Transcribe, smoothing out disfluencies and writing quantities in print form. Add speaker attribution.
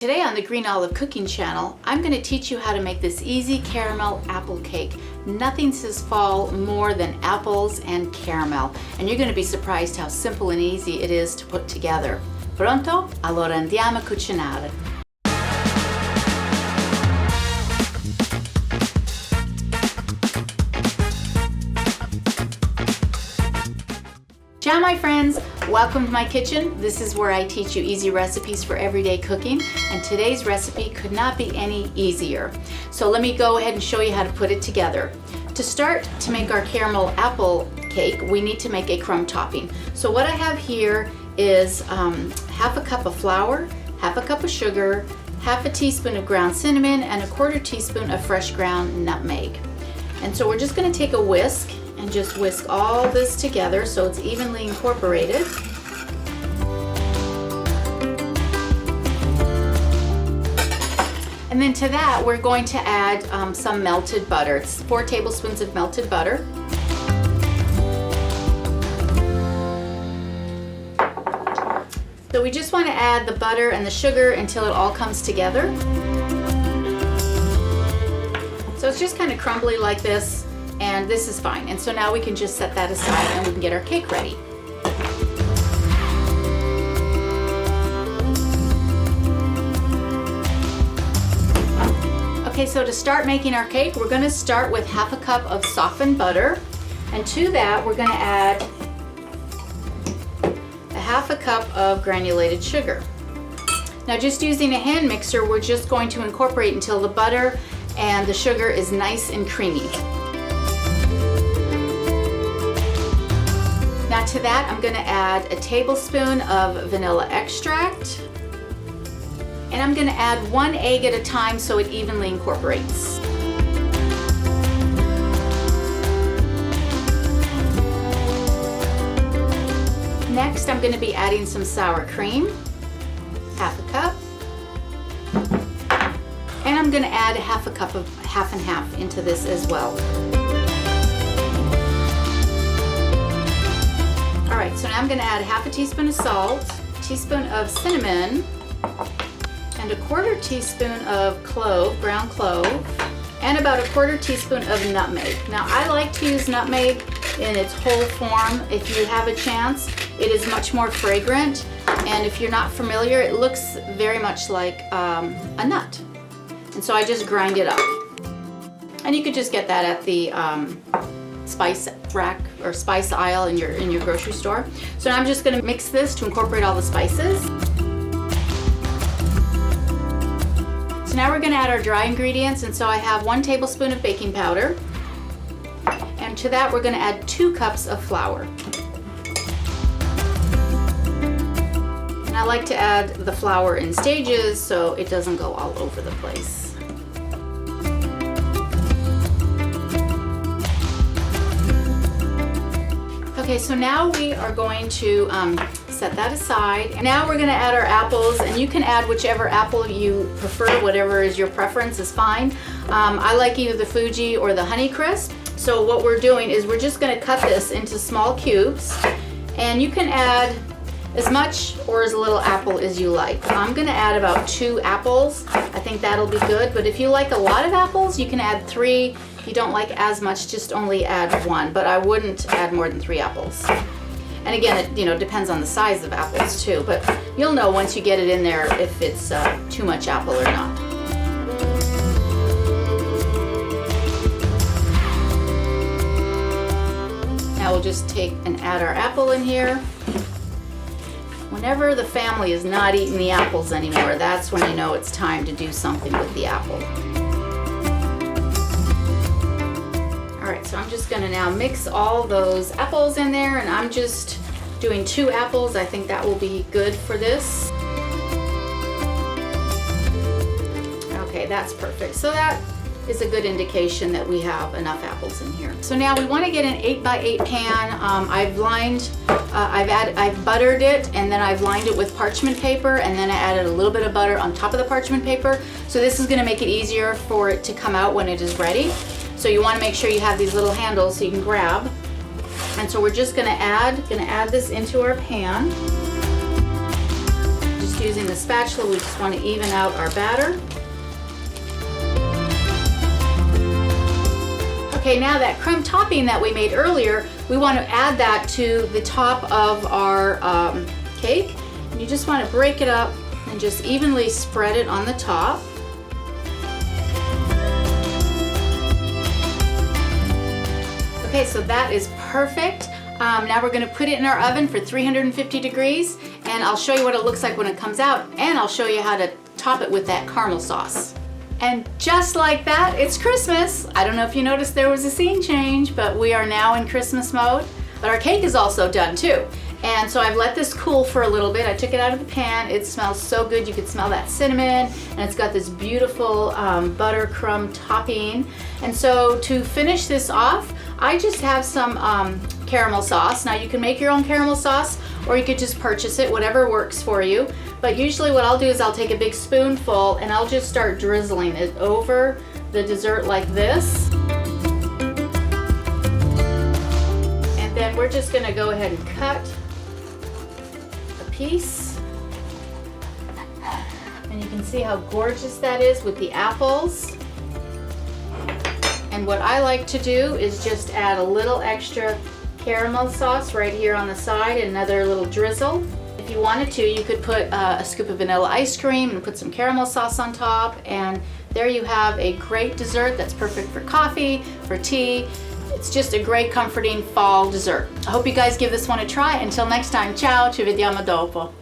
Speaker 1: Today on the Green Olive Cooking Channel, I'm going to teach you how to make this easy caramel apple cake. Nothing says fall more than apples and caramel, and you're going to be surprised how simple and easy it is to put together. Pronto? Allora andiamo a cucinare. Ciao my friends, welcome to my kitchen. This is where I teach you easy recipes for everyday cooking, and today's recipe could not be any easier. So let me go ahead and show you how to put it together. To start, to make our caramel apple cake, we need to make a crumb topping. So what I have here is half a cup of flour, half a cup of sugar, half a teaspoon of ground cinnamon, and a quarter teaspoon of fresh ground nutmeg. And so we're just going to take a whisk and just whisk all this together so it's evenly incorporated. And then to that we're going to add some melted butter. It's 4 tablespoons of melted butter. So we just want to add the butter and the sugar until it all comes together. So it's just kind of crumbly like this. And this is fine. And so now we can just set that aside and we can get our cake ready. Okay, so to start making our cake, we're going to start with half a cup of softened butter. And to that, we're going to add a half a cup of granulated sugar. Now just using a hand mixer, we're just going to incorporate until the butter and the sugar is nice and creamy. Now to that, I'm going to add a tablespoon of vanilla extract, and I'm going to add 1 egg at a time so it evenly incorporates. Next, I'm going to be adding some sour cream, half a cup, and I'm going to add a half a cup of half and half into this as well. Alright, so now I'm going to add half a teaspoon of salt, a teaspoon of cinnamon, and a quarter teaspoon of ground clove, and about a quarter teaspoon of nutmeg. Now I like to use nutmeg in its whole form if you have a chance. It is much more fragrant, and if you're not familiar, it looks very much like a nut. And so I just grind it up. And you could just get that at the spice rack or spice aisle in your grocery store. So now I'm just going to mix this to incorporate all the spices. So now we're going to add our dry ingredients, and so I have 1 tablespoon of baking powder, and to that we're going to add 2 cups of flour. And I like to add the flour in stages so it doesn't go all over the place. Okay, so now we are going to set that aside. Now we're going to add our apples, and you can add whichever apple you prefer, whatever is your preference is fine. I like either the Fuji or the Honeycrisp. So what we're doing is we're just going to cut this into small cubes, and you can add as much or as little apple as you like. I'm going to add about 2 apples. I think that'll be good, but if you like a lot of apples, you can add 3. If you don't like as much, just only add 1, but I wouldn't add more than 3 apples. And again, it depends on the size of apples too, but you'll know once you get it in there if it's too much apple or not. Now we'll just take and add our apple in here. Whenever the family is not eating the apples anymore, that's when you know it's time to do something with the apple. Alright, so I'm just going to now mix all those apples in there, and I'm just doing 2 apples. I think that will be good for this. Okay, that's perfect. So that is a good indication that we have enough apples in here. So now we want to get an 8x8 pan. I've buttered it, and then I've lined it with parchment paper, and then I added a little bit of butter on top of the parchment paper. So this is going to make it easier for it to come out when it is ready. So you want to make sure you have these little handles so you can grab. And so we're just going to add this into our pan. just using the spatula, we just want to even out our batter. Okay, now that crumb topping that we made earlier, we want to add that to the top of our cake. And you just want to break it up and just evenly spread it on the top. Okay, so that is perfect. Now we're going to put it in our oven for 350 degrees, and I'll show you what it looks like when it comes out, and I'll show you how to top it with that caramel sauce. And just like that, it's Christmas. I don't know if you noticed there was a scene change, but we are now in Christmas mode. But our cake is also done too. And so I've let this cool for a little bit. I took it out of the pan. It smells so good. You can smell that cinnamon, and it's got this beautiful butter crumb topping. And so to finish this off, I just have some caramel sauce. Now you can make your own caramel sauce, or you could just purchase it, whatever works for you. But usually what I'll do is I'll take a big spoonful and I'll just start drizzling it over the dessert like this. And then we're just gonna go ahead and cut a piece. And you can see how gorgeous that is with the apples. And what I like to do is just add a little extra caramel sauce right here on the side, another little drizzle. If you wanted to, you could put a scoop of vanilla ice cream and put some caramel sauce on top, and there you have a great dessert that's perfect for coffee, for tea. It's just a great comforting fall dessert. I hope you guys give this one a try. Until next time, ciao, ci vediamo dopo.